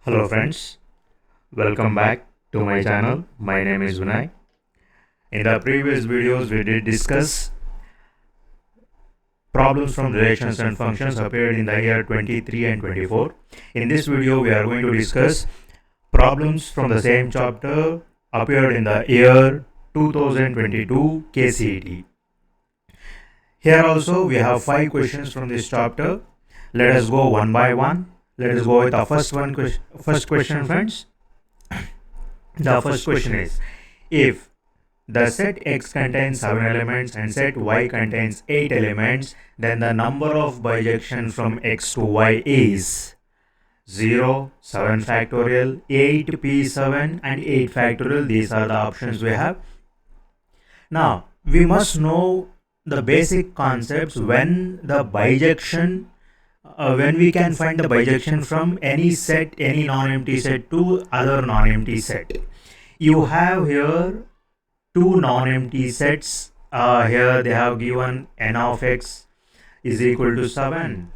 Hello friends, welcome back to my channel. My name is Vinay. In the previous videos we did discuss problems from relations and functions appeared in the year 23 and 24. In this video we are going to discuss problems from the same chapter appeared in the year 2022 KCET. Here also we have 5 questions from this chapter. Let us go one by one. Let us go with the first question friends. The first question is, if the set X contains 7 elements and set Y contains 8 elements, then the number of bijection from X to Y is 0, 7 factorial, 8p7 and 8 factorial. These are the options we have. Now, we must know the basic concepts when the bijection when we can find the bijection from any set, any non-empty set to other non-empty set. You have here two non-empty sets. Here they have given n of x is equal to 7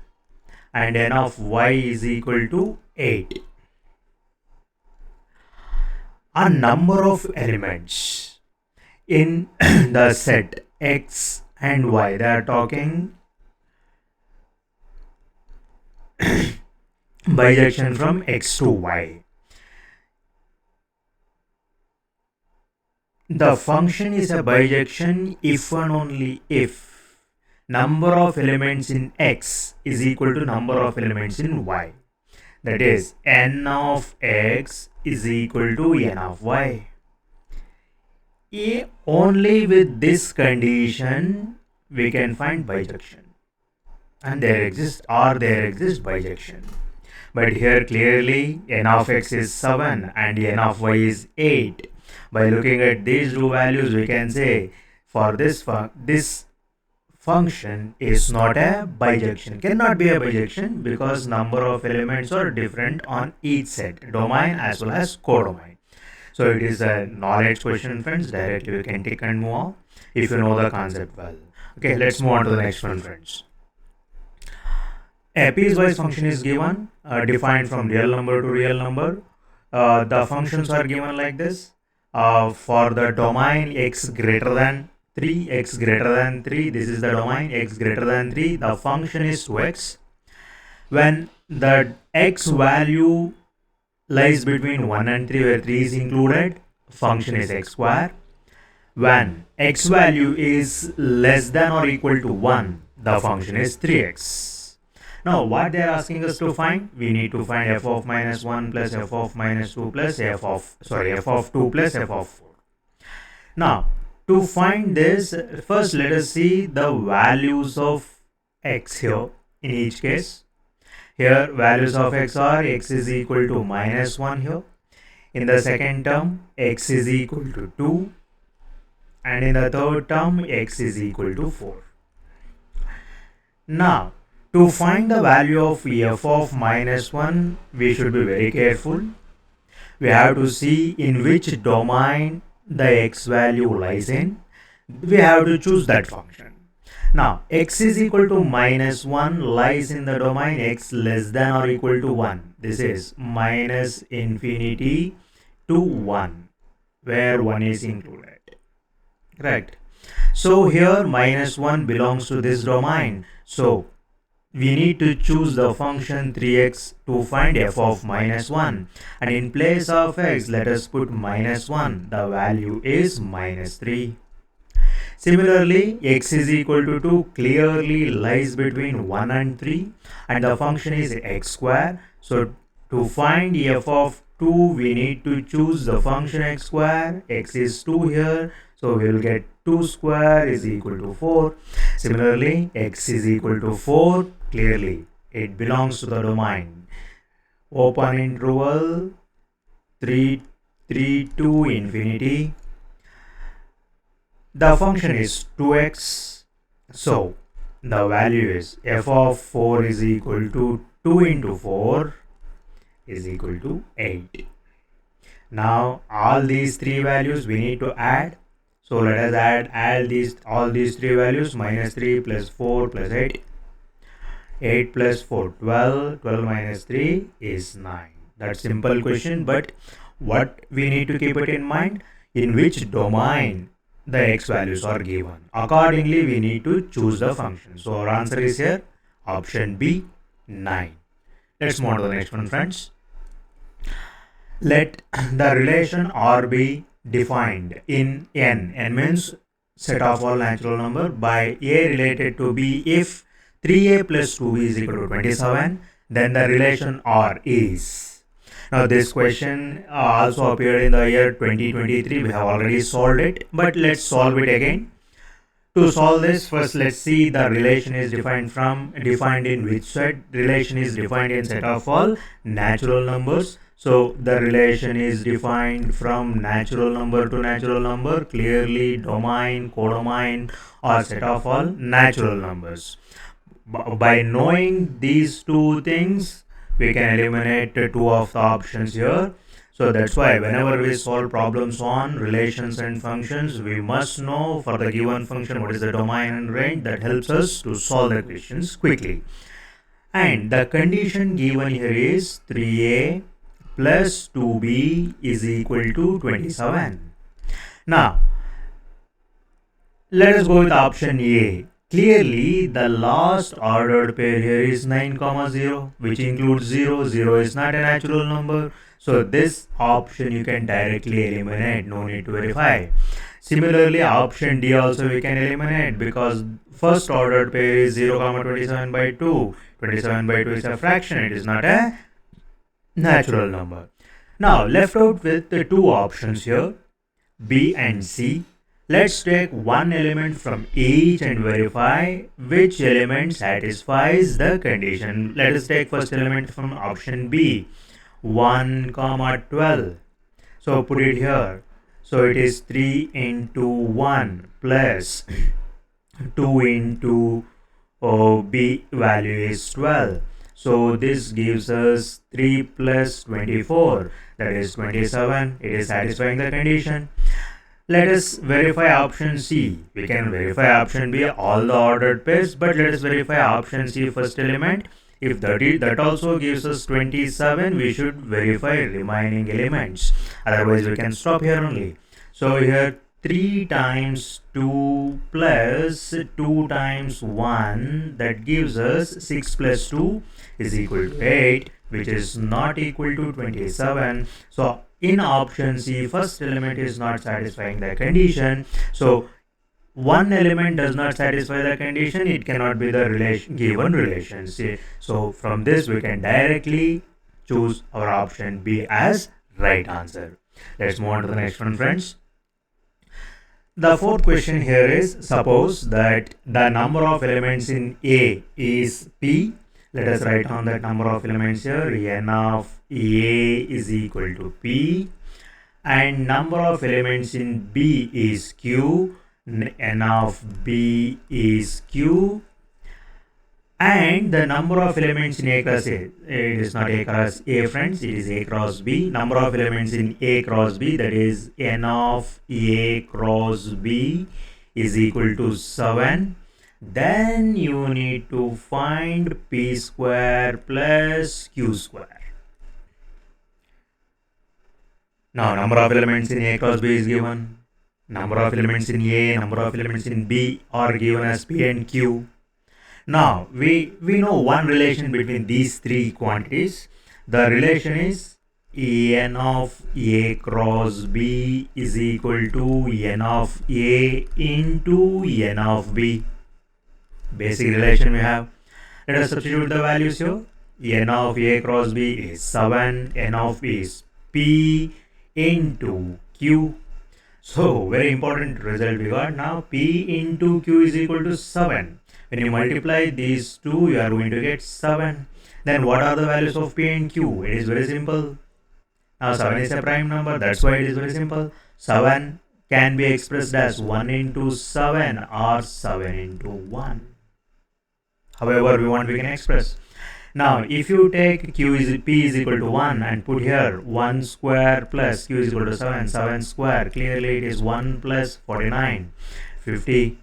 and n of y is equal to 8. A number of elements in the set x and y, they are talking bijection from x to y. The function is a bijection if and only if number of elements in x is equal to number of elements in y. That is, n of x is equal to n of y. Only with this condition we can find bijection, and there exists bijection. But here clearly n of x is 7 and n of y is 8. By looking at these two values, we can say for this function is not a bijection, cannot be a bijection, because number of elements are different on each set, domain as well as codomain. So it is a knowledge question friends. Directly we can take and move on if you know the concept well. Okay, let's move on to the next one friends. A piecewise function is given, defined from real number to real number. The functions are given like this. For the domain x greater than 3, x greater than 3, this is the domain x greater than 3, the function is 2x. When the x value lies between 1 and 3, where 3 is included, function is x square. When x value is less than or equal to 1, the function is 3x. Now what they are asking us to find, we need to find f of minus 1 plus f of minus 2 plus f of 2 plus f of 4. Now to find this, first let us see the values of x here in each case. Here values of x are x is equal to minus 1 here. In the second term x is equal to 2, and in the third term x is equal to 4. Now to find the value of f of minus 1, we should be very careful. We have to see in which domain the x value lies in. We have to choose that function. Now x is equal to minus 1 lies in the domain x less than or equal to 1. This is minus infinity to 1, where 1 is included. Correct. So here minus 1 belongs to this domain. So we need to choose the function 3x to find f of minus 1, and in place of x let us put minus 1. The value is minus 3. Similarly, x is equal to 2 clearly lies between 1 and 3, and the function is x square. So to find f of 2, we need to choose the function x square. X is 2 here, so we will get 2 square is equal to 4. Similarly, x is equal to 4. Clearly, it belongs to the domain open interval 3 to infinity. The function is 2x. So the value is f of 4 is equal to 2 into 4 is equal to 8. Now all these three values we need to add. So let us add all these three values. Minus 3 plus 4 plus 8. 8 plus 4, 12. 12 minus 3 is 9. That's simple question, but what we need to keep it in mind, in which domain the x values are given. Accordingly, we need to choose the function. So our answer is here option B, 9. Let's move on to the next one, friends. Let the relation R be defined in n. N means set of all natural number by A related to B if 3A plus 2B is equal to 27, then the relation R is. Now this question also appeared in the year 2023. We have already solved it, but let's solve it again. To solve this, first let's see the relation is defined in which set. Relation is defined in set of all natural numbers. So the relation is defined from natural number to natural number, clearly domain, codomain, or set of all natural numbers. By knowing these two things, we can eliminate two of the options here. So that's why whenever we solve problems on relations and functions, we must know for the given function what is the domain and range. That helps us to solve the questions quickly. And the condition given here is 3a plus 2b is equal to 27. Now, let us go with option A. Clearly, the last ordered pair here is 9, 0, which includes 0. 0 is not a natural number. So this option you can directly eliminate, no need to verify. Similarly, option D also we can eliminate because first ordered pair is 0, 27 by 2. 27 by 2 is a fraction, it is not a natural number. Now, left out with the two options here, B and C. Let's take one element from each and verify which element satisfies the condition. Let us take first element from option B, 1, 12. So put it here. So it is 3 into 1 plus 2 into B value is 12. So this gives us 3 plus 24, that is 27. It is satisfying the condition. Let us verify option C. We can verify option B, all the ordered pairs, but let us verify option C, first element. If that also gives us 27, we should verify remaining elements. Otherwise, we can stop here only. So here 3 times 2 plus 2 times 1, that gives us 6 plus 2 is equal to 8, which is not equal to 27. So in option C, first element is not satisfying the condition. So one element does not satisfy the condition, it cannot be the given relation. So from this we can directly choose our option B as right answer. Let's move on to the next one, friends. The fourth question here is, suppose that the number of elements in A is P. Let us write down that number of elements here. N of A is equal to P. And number of elements in B is Q. N of B is Q. And the number of elements in A cross A, it is not A cross A, friends, it is A cross B. Number of elements in A cross B, that is N of A cross B is equal to 7. Then you need to find P square plus Q square. Now, number of elements in A cross B is given. Number of elements in A, number of elements in B are given as P and Q. Now, we know one relation between these three quantities. The relation is N of A cross B is equal to N of A into N of B. Basic relation we have. Let us substitute the values here. N of A cross B is 7. N of B is P into Q. So, very important result we got. Now, P into Q is equal to 7. When you multiply these two, you are going to get 7. Then what are the values of P and Q? It is very simple. Now 7 is a prime number, that's why it is very simple. 7 can be expressed as 1 into 7 or 7 into 1. However we want, we can express. Now if you take P is equal to 1 and put here 1 square plus Q is equal to 7, 7 square, clearly it is 1 plus 49, 50.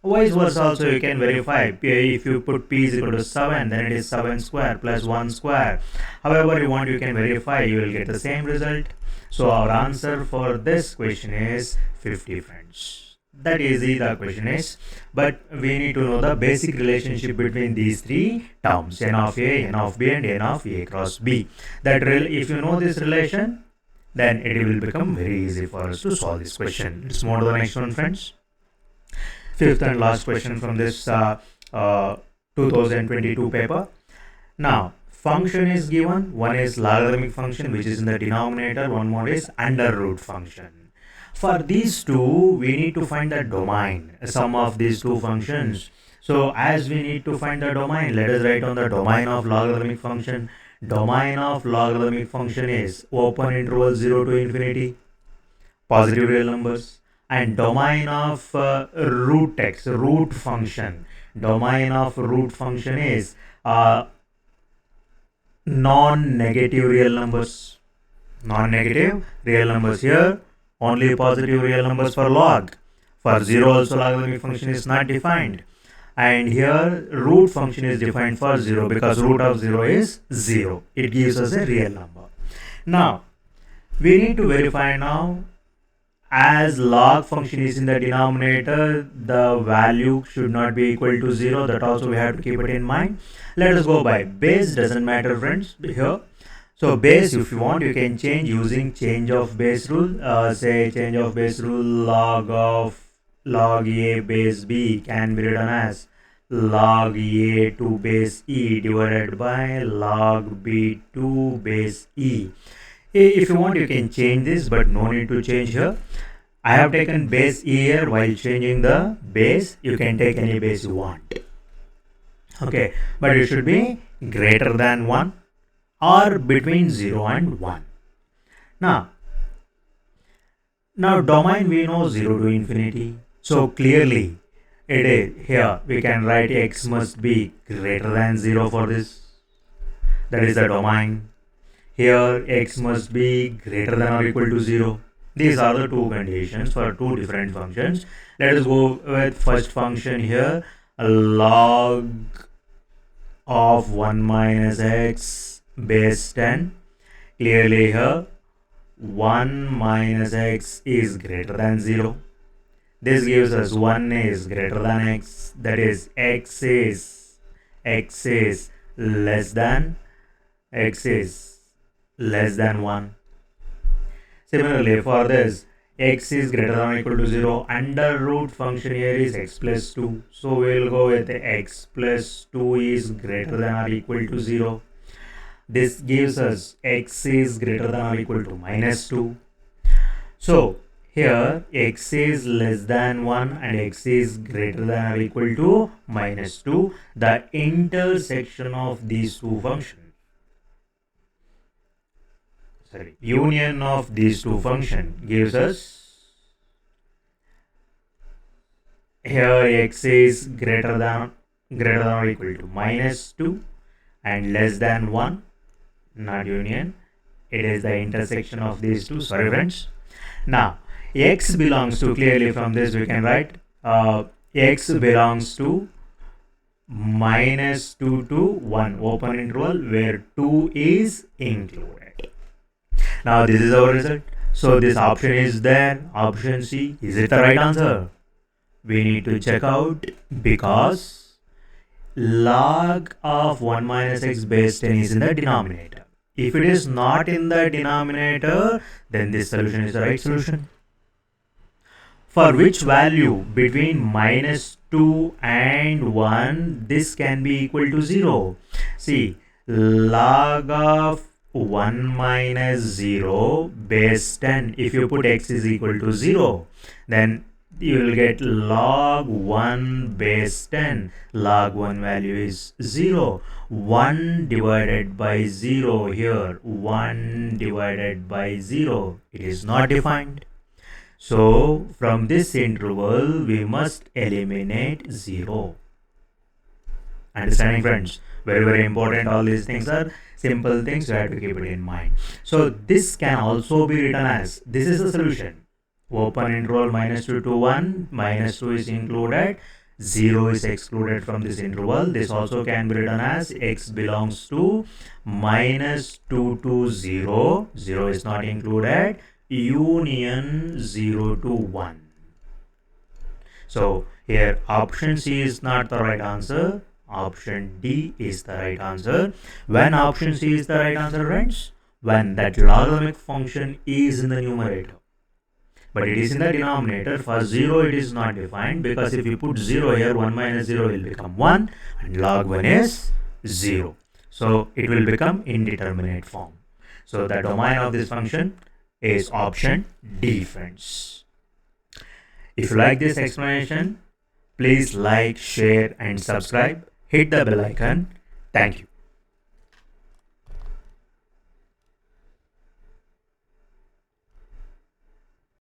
Vice versa also you can verify. If you put p is equal to 7, then it is 7 square plus 1 square. However you want, you can verify, you will get the same result. So our answer for this question is 50, friends. That easy the question is, but we need to know the basic relationship between these three terms, n of a, n of b and n of a cross b. If you know this relation, then it will become very easy for us to solve this question. Let's move on to the next one, friends. Fifth and last question from this 2022 paper. Now, function is given. One is logarithmic function, which is in the denominator. One more is under root function. For these two, we need to find the domain, sum of these two functions. So, as we need to find the domain, let us write on the domain of logarithmic function. Domain of logarithmic function is open interval 0 to infinity, positive real numbers, and domain of root function. Domain of root function is non-negative real numbers. Non-negative real numbers here, only positive real numbers for log. For 0 also logarithmic function is not defined. And here root function is defined for 0 because root of 0 is 0. It gives us a real number. Now, we need to verify now, as log function is in the denominator, the value should not be equal to 0. That also we have to keep it in mind. Let us go by base. Doesn't matter, friends, here. So base, if you want, you can change using change of base rule. Say change of base rule, log a base b can be written as log a to base e divided by log b to base e. If you want, you can change this, but no need to change here. I have taken base e here. While changing the base, you can take any base you want. Okay, but it should be greater than 1 or between 0 and 1. Now domain we know 0 to infinity. So clearly it is here we can write x must be greater than 0 for this. That is the domain. Here x must be greater than or equal to 0. These are the two conditions for two different functions. Let us go with first function here. Log of 1 minus x base 10. Clearly here 1 minus x is greater than 0. This gives us 1 is greater than x. That is x is less than 1. Similarly, for this, x is greater than or equal to 0. Under root function here is x plus 2. So we will go with x plus 2 is greater than or equal to 0. This gives us x is greater than or equal to minus 2. So here x is less than 1 and x is greater than or equal to minus 2. The intersection of these two functions, union of these two functions gives us here x is greater than or equal to minus 2 and less than 1. Not union, it is the intersection of these two. Sorry, friends. Now x belongs to, clearly from this we can write x belongs to minus 2 to 1 open interval where 2 is included. Now this is our result. So this option is there, option C. Is it the right answer? We need to check out, because log of 1 minus x base 10 is in the denominator. If it is not in the denominator, then this solution is the right solution. For which value between minus 2 and 1 this can be equal to 0? See, log of 1 minus 0 base 10, if you put x is equal to 0, then you will get log 1 base 10. Log 1 value is 0. 1 divided by 0 here, 1 divided by 0, it is not defined. So from this interval we must eliminate 0. Understanding, friends? Very, very important. All these things are simple things, you have to keep it in mind. So this can also be written as, this is the solution. Open interval minus 2 to 1, minus 2 is included, 0 is excluded from this interval. This also can be written as x belongs to minus 2 to 0. 0 is not included. Union 0 to 1. So here option C is not the right answer. Option D is the right answer. When option C is the right answer, friends? When that logarithmic function is in the numerator. But it is in the denominator. For 0 it is not defined, because if you put 0 here, 1 minus 0 will become 1 and log 1 is 0. So it will become indeterminate form. So the domain of this function is option D, friends. If you like this explanation, please like, share and subscribe. Hit the bell icon. Thank you.